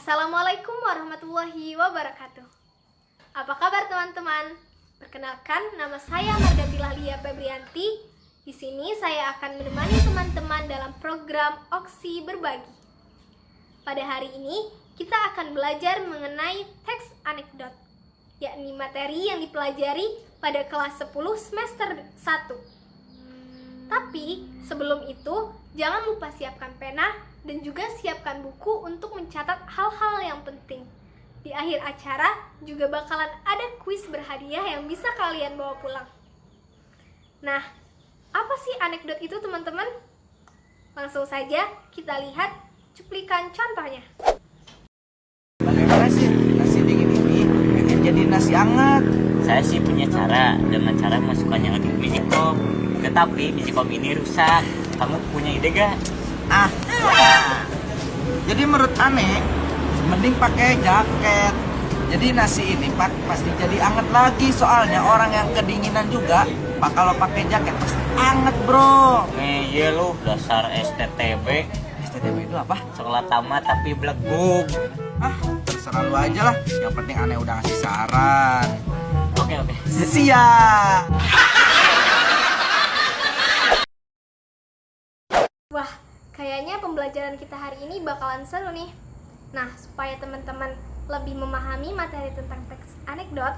Assalamualaikum warahmatullahi wabarakatuh. Apa kabar teman-teman? Perkenalkan, nama saya Mardati Lia Febrianti. Di sini saya akan menemani teman-teman dalam program Oksi Berbagi. Pada hari ini, kita akan belajar mengenai teks anekdot, yakni materi yang dipelajari pada kelas 10 semester 1. Tapi, sebelum itu, jangan lupa siapkan pena dan juga siapkan buku untuk mencatat hal-hal yang penting. Di akhir acara juga bakalan ada kuis berhadiah yang bisa kalian bawa pulang. Nah, apa sih anekdot itu teman-teman? Langsung saja kita lihat cuplikan contohnya. Bagaimana sih nasi dingin ini pengen jadi nasi hangat? Saya sih punya cara dengan cara memasukkannya lagi ke Magicom. Tetapi Magicom ini rusak. Kamu punya ide gak? Jadi menurut aneh mending pakai jaket. Jadi nasi ini pasti jadi hangat lagi, soalnya orang yang kedinginan juga kalau pakai jaket pasti hangat, bro. Iya lu dasar STTB. STTB itu apa? Sekolah tamat tapi beleguk. Terserah lu aja lah. Yang penting aneh udah ngasih saran. Oke. Siap. Wah, kayaknya pembelajaran kita hari ini bakalan seru nih. Nah, supaya teman-teman lebih memahami materi tentang teks anekdot,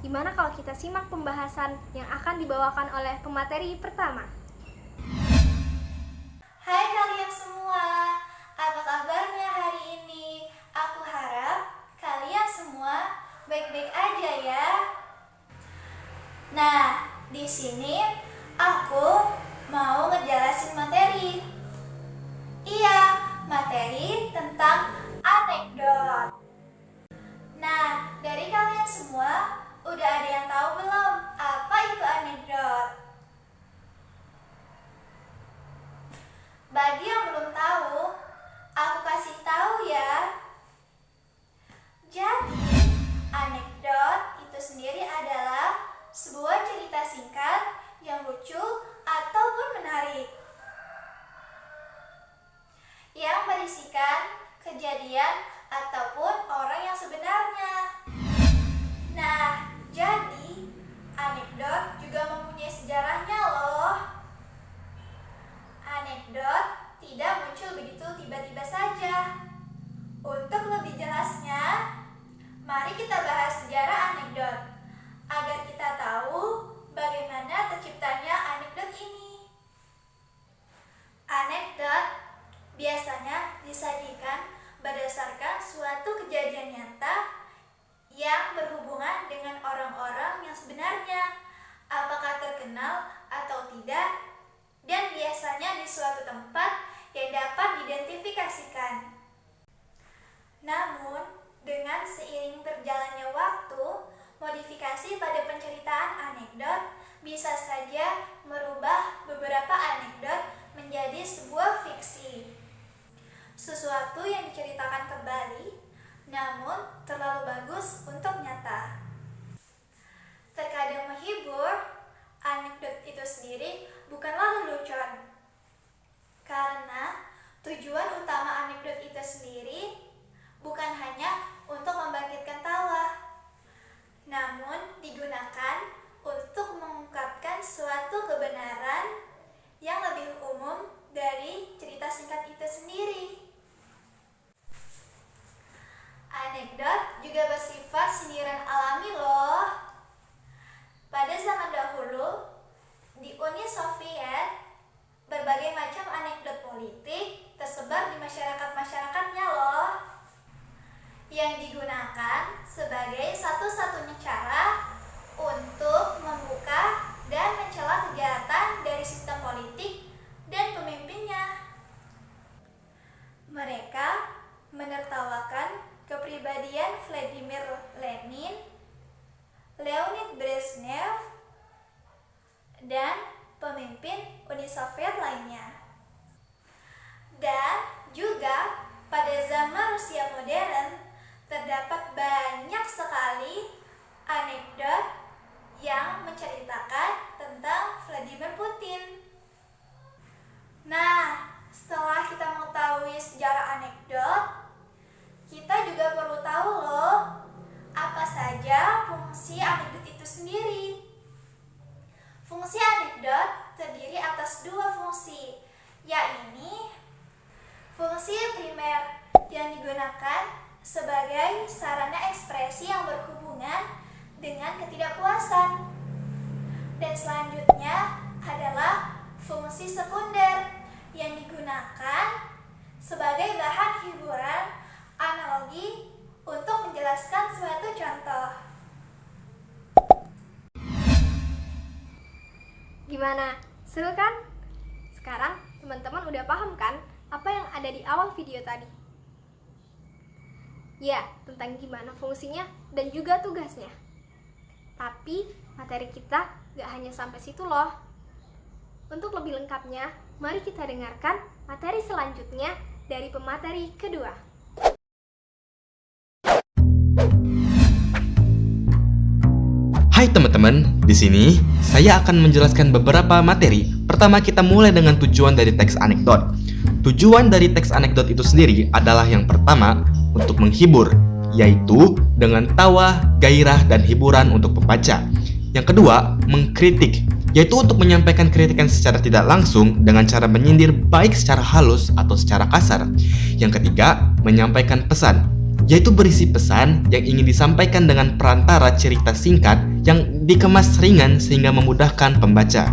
gimana kalau kita simak pembahasan yang akan dibawakan oleh pemateri pertama? Hai kalian semua, apa kabarnya hari ini? Aku harap kalian semua baik-baik aja ya. Nah, di sini aku mau ngejelasin materi. Iya, materi tentang anekdot. Nah, dari kalian semua udah ada yang tahu belum apa itu anekdot? Bagi yang belum tahu, aku kasih tahu ya. Jadi, anekdot itu sendiri adalah sebuah cerita singkat yang lucu ataupun menarik, yang berisikan kejadian ataupun orang yang sebenarnya. Nah, jadi anekdot juga mempunyai sejarahnya loh. Anekdot tidak muncul begitu tiba-tiba saja. Untuk lebih jelasnya, mari kita bahas sejarah anekdot agar kita tahu bagaimana terciptanya anekdot ini. Anekdot biasanya disajikan berdasarkan suatu kejadian nyata yang berhubungan dengan orang-orang yang sebenarnya, apakah terkenal atau tidak, dan biasanya di suatu tempat yang dapat diidentifikasikan. Namun, dengan seiring berjalannya waktu, modifikasi pada penceritaan anekdot bisa saja merubah beberapa anekdot menjadi sebuah fiksi. Sesuatu yang diceritakan kembali, namun terlalu bagus untuk nyata. Terkadang menghibur, anekdot itu sendiri bukanlah lelucon. Karena tujuan utama anekdot itu sendiri bukan hanya untuk membangkitkan tawa, namun digunakan untuk mengungkapkan suatu kebenaran yang lebih umum dari cerita singkat itu sendiri. Anekdot juga bersifat sindiran alami loh. Pada zaman dahulu, di Uni Soviet, berbagai macam anekdot politik tersebar di masyarakat-masyarakatnya loh, yang digunakan sebagai satu-satunya cara untuk membuka dan mencela kejahatan dari sistem politik dan pemimpinnya. Mereka menertawakan kepribadian Vladimir Lenin, Leonid Brezhnev, dan pemimpin Uni Soviet lainnya. Dan juga pada zaman Rusia modern terdapat banyak sekali anekdot yang menceritakan tentang Vladimir Putin. Nah, setelah kita mengetahui sejarah anekdot, kita juga yang digunakan sebagai sarana ekspresi yang berhubungan dengan ketidakpuasan. Dan selanjutnya adalah fungsi sekunder yang digunakan sebagai bahan hiburan analogi untuk menjelaskan suatu contoh. Gimana? Seru kan? Sekarang teman-teman udah paham kan apa yang ada di awal video tadi? Ya, tentang gimana fungsinya dan juga tugasnya. Tapi materi kita gak hanya sampai situ loh. Untuk lebih lengkapnya, mari kita dengarkan materi selanjutnya dari pemateri kedua. Hai teman-teman, di sini saya akan menjelaskan beberapa materi. Pertama kita mulai dengan tujuan dari teks anekdot. Tujuan dari teks anekdot itu sendiri adalah yang pertama untuk menghibur, yaitu dengan tawa, gairah, dan hiburan untuk pembaca. Yang kedua, mengkritik, yaitu untuk menyampaikan kritikan secara tidak langsung dengan cara menyindir baik secara halus atau secara kasar. Yang ketiga, menyampaikan pesan, yaitu berisi pesan yang ingin disampaikan dengan perantara cerita singkat yang dikemas ringan sehingga memudahkan pembaca.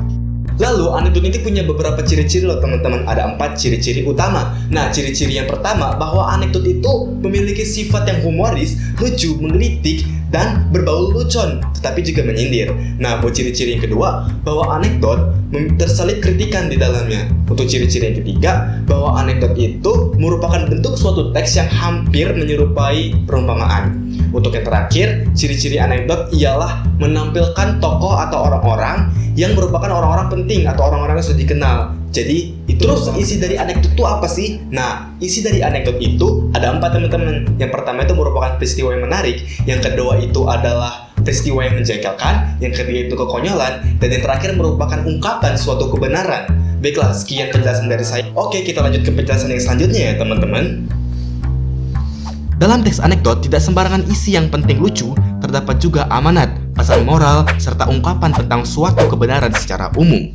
Lalu anekdot ini punya beberapa ciri-ciri loh teman-teman. Ada 4 ciri-ciri utama. Nah, ciri-ciri yang pertama bahwa anekdot itu memiliki sifat yang humoris, lucu, menggelitik, dan berbau lucon, tetapi juga menyindir. Nah, buat ciri-ciri yang kedua, bahwa anekdot terselip kritikan di dalamnya. Untuk ciri-ciri yang ketiga, bahwa anekdot itu merupakan bentuk suatu teks yang hampir menyerupai perumpamaan. Untuk yang terakhir, ciri-ciri anekdot ialah menampilkan tokoh atau orang-orang yang merupakan orang-orang penting atau orang-orang yang sudah dikenal. Jadi, terus isi dari anekdot itu apa sih? Nah, isi dari anekdot itu ada 4 teman-teman. Yang pertama itu merupakan peristiwa yang menarik. Yang kedua itu adalah peristiwa yang menjengkelkan. Yang ketiga itu kekonyolan. Dan yang terakhir merupakan ungkapan suatu kebenaran. Baiklah, sekian penjelasan dari saya. Oke, kita lanjut ke penjelasan yang selanjutnya ya teman-teman. Dalam teks anekdot tidak sembarangan isi yang penting lucu, terdapat juga amanat, pesan moral, serta ungkapan tentang suatu kebenaran secara umum.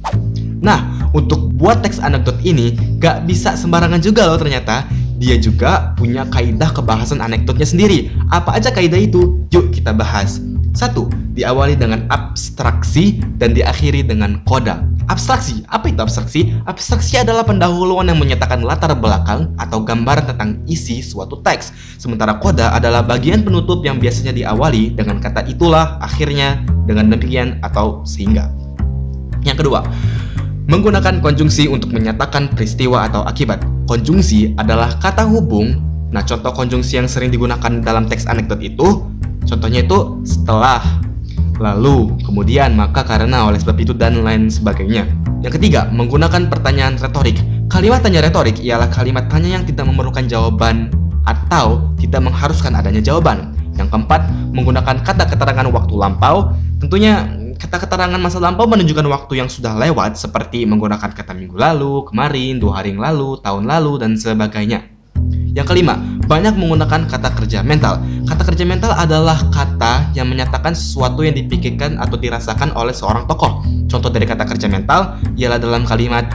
Nah, untuk buat teks anekdot ini gak bisa sembarangan juga loh ternyata. Dia juga punya kaidah kebahasan anekdotnya sendiri. Apa aja kaidah itu? Yuk kita bahas. 1. Diawali dengan abstraksi dan diakhiri dengan koda. Abstraksi, apa itu abstraksi? Abstraksi adalah pendahuluan yang menyatakan latar belakang atau gambaran tentang isi suatu teks. Sementara koda adalah bagian penutup yang biasanya diawali dengan kata itulah, akhirnya, dengan demikian, atau sehingga. Yang kedua, menggunakan konjungsi untuk menyatakan peristiwa atau akibat. Konjungsi adalah kata hubung. Nah, contoh konjungsi yang sering digunakan dalam teks anekdot itu, contohnya itu setelah, lalu, kemudian, maka, karena, oleh sebab itu, dan lain sebagainya. Yang ketiga, menggunakan pertanyaan retorik. Kalimat tanya retorik ialah kalimat tanya yang tidak memerlukan jawaban atau tidak mengharuskan adanya jawaban. Yang keempat, menggunakan kata keterangan waktu lampau. Tentunya kata keterangan masa lampau menunjukkan waktu yang sudah lewat, seperti menggunakan kata minggu lalu, kemarin, 2 hari yang lalu, tahun lalu, dan sebagainya. Yang kelima, banyak menggunakan kata kerja mental. Kata kerja mental adalah kata yang menyatakan sesuatu yang dipikirkan atau dirasakan oleh seorang tokoh. Contoh dari kata kerja mental ialah dalam kalimat,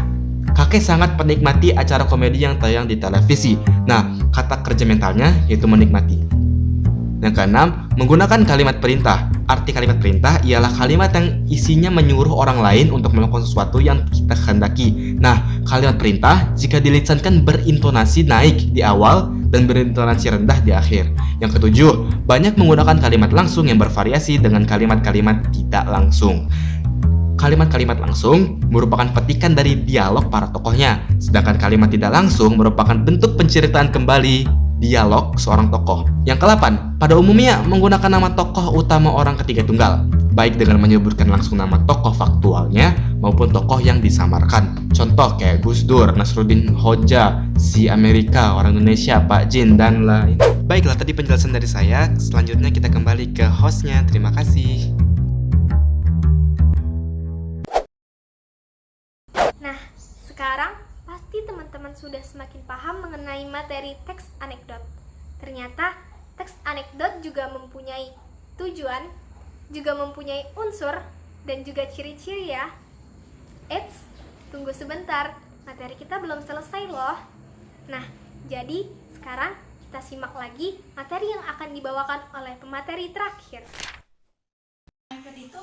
kakek sangat menikmati acara komedi yang tayang di televisi. Nah, kata kerja mentalnya yaitu menikmati. Yang keenam, menggunakan kalimat perintah. Arti kalimat perintah ialah kalimat yang isinya menyuruh orang lain untuk melakukan sesuatu yang kita kehendaki. Nah, kalimat perintah jika dilisankan berintonasi naik di awal dan berintonasi rendah di akhir. Yang ketujuh, banyak menggunakan kalimat langsung yang bervariasi dengan kalimat-kalimat tidak langsung. Kalimat-kalimat langsung merupakan petikan dari dialog para tokohnya, sedangkan kalimat tidak langsung merupakan bentuk penceritaan kembali dialog seorang tokoh. Yang ke-8, pada umumnya menggunakan nama tokoh utama orang ketiga tunggal, baik dengan menyebutkan langsung nama tokoh faktualnya maupun tokoh yang disamarkan. Contoh kayak Gus Dur, Nasruddin Hoja, si Amerika, orang Indonesia, Pak Jin, dan lain. Baiklah, tadi penjelasan dari saya. Selanjutnya kita kembali ke hostnya. Terima kasih. Nah, sekarang pasti teman-teman sudah semakin paham mengenai materi teks anekdot. Ternyata teks anekdot juga mempunyai tujuan, juga mempunyai unsur, dan juga ciri-ciri ya. Eits, tunggu sebentar, materi kita belum selesai loh. Nah, jadi sekarang kita simak lagi materi yang akan dibawakan oleh pemateri terakhir. Anekdot itu,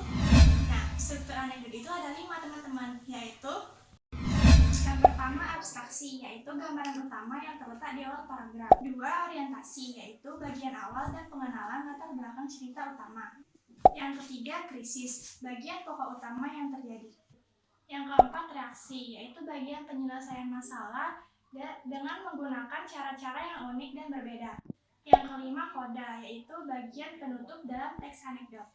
struktur anekdot itu ada 5 teman-teman, yaitu yang pertama abstraksi, yaitu gambaran utama yang terletak di awal paragraf. 2. Orientasi, yaitu bagian awal dan pengenalan latar belakang cerita utama. Yang ketiga krisis, bagian pokok utama yang terjadi. Yang keempat reaksi, yaitu bagian penyelesaian masalah dengan menggunakan cara-cara yang unik dan berbeda. Yang kelima koda, yaitu bagian penutup dalam teks anekdot.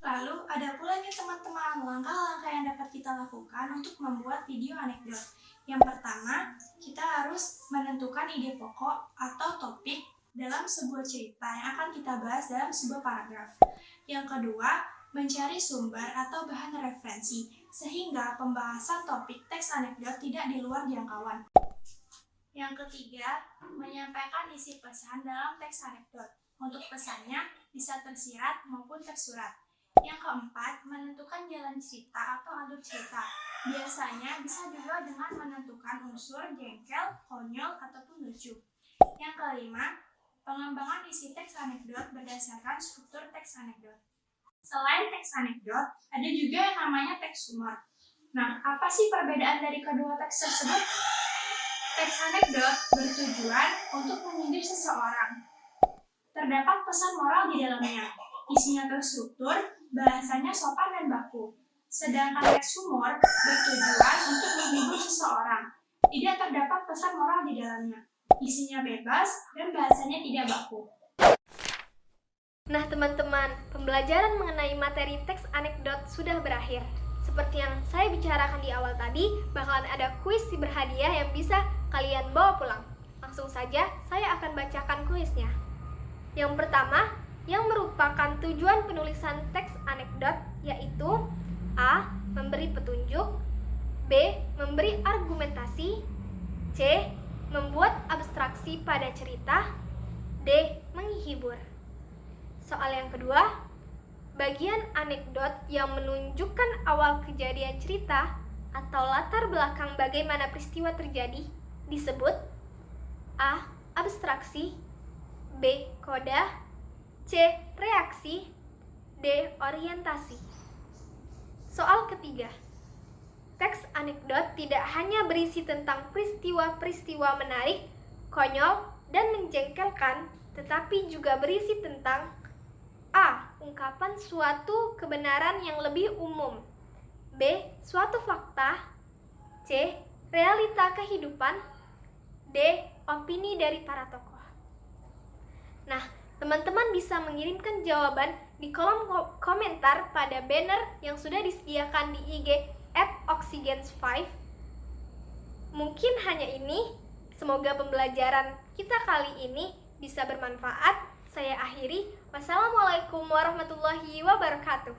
Lalu ada pula nih teman-teman langkah-langkah yang dapat kita lakukan untuk membuat video anekdot. Yang pertama, kita harus menentukan ide pokok atau topik dalam sebuah cerita yang akan kita bahas dalam sebuah paragraf. Yang kedua, mencari sumber atau bahan referensi sehingga pembahasan topik teks anekdot tidak di luar jangkauan. Yang ketiga, menyampaikan isi pesan dalam teks anekdot. Untuk pesannya bisa tersirat maupun tersurat. Yang keempat, menentukan jalan cerita atau alur cerita. Biasanya bisa juga dengan menentukan unsur jengkel, konyol, ataupun lucu. Yang kelima, pengembangan isi teks anekdot berdasarkan struktur teks anekdot. Selain teks anekdot, ada juga yang namanya teks humor. Nah, apa sih perbedaan dari kedua teks tersebut? Teks anekdot bertujuan untuk menyindir seseorang. Terdapat pesan moral di dalamnya. Isinya terstruktur, bahasanya sopan dan baku. Sedangkan teks humor bertujuan untuk menghibur seseorang. Tidak terdapat pesan moral di dalamnya. Isinya bebas dan bahasanya tidak baku. Nah teman-teman, pembelajaran mengenai materi teks anekdot sudah berakhir. Seperti yang saya bicarakan di awal tadi, bakalan ada kuis si berhadiah yang bisa kalian bawa pulang. Langsung saja, saya akan bacakan kuisnya. Yang pertama, yang merupakan tujuan penulisan teks anekdot yaitu A. Memberi petunjuk, B. Memberi argumentasi, C. Membuat abstraksi pada cerita, D. Menghibur. Soal yang kedua, bagian anekdot yang menunjukkan awal kejadian cerita atau latar belakang bagaimana peristiwa terjadi disebut A. Abstraksi, B. Koda, C. Reaksi, D. Orientasi. Soal ketiga, teks anekdot tidak hanya berisi tentang peristiwa-peristiwa menarik, konyol, dan menjengkelkan, tetapi juga berisi tentang A. Ungkapan suatu kebenaran yang lebih umum, B. Suatu fakta, C. Realita kehidupan, D. Opini dari para tokoh. Nah, teman-teman bisa mengirimkan jawaban di kolom komentar pada banner yang sudah disediakan di IG @oxygens5. Mungkin hanya ini. Semoga pembelajaran kita kali ini bisa bermanfaat. Saya akhiri. Wassalamualaikum warahmatullahi wabarakatuh.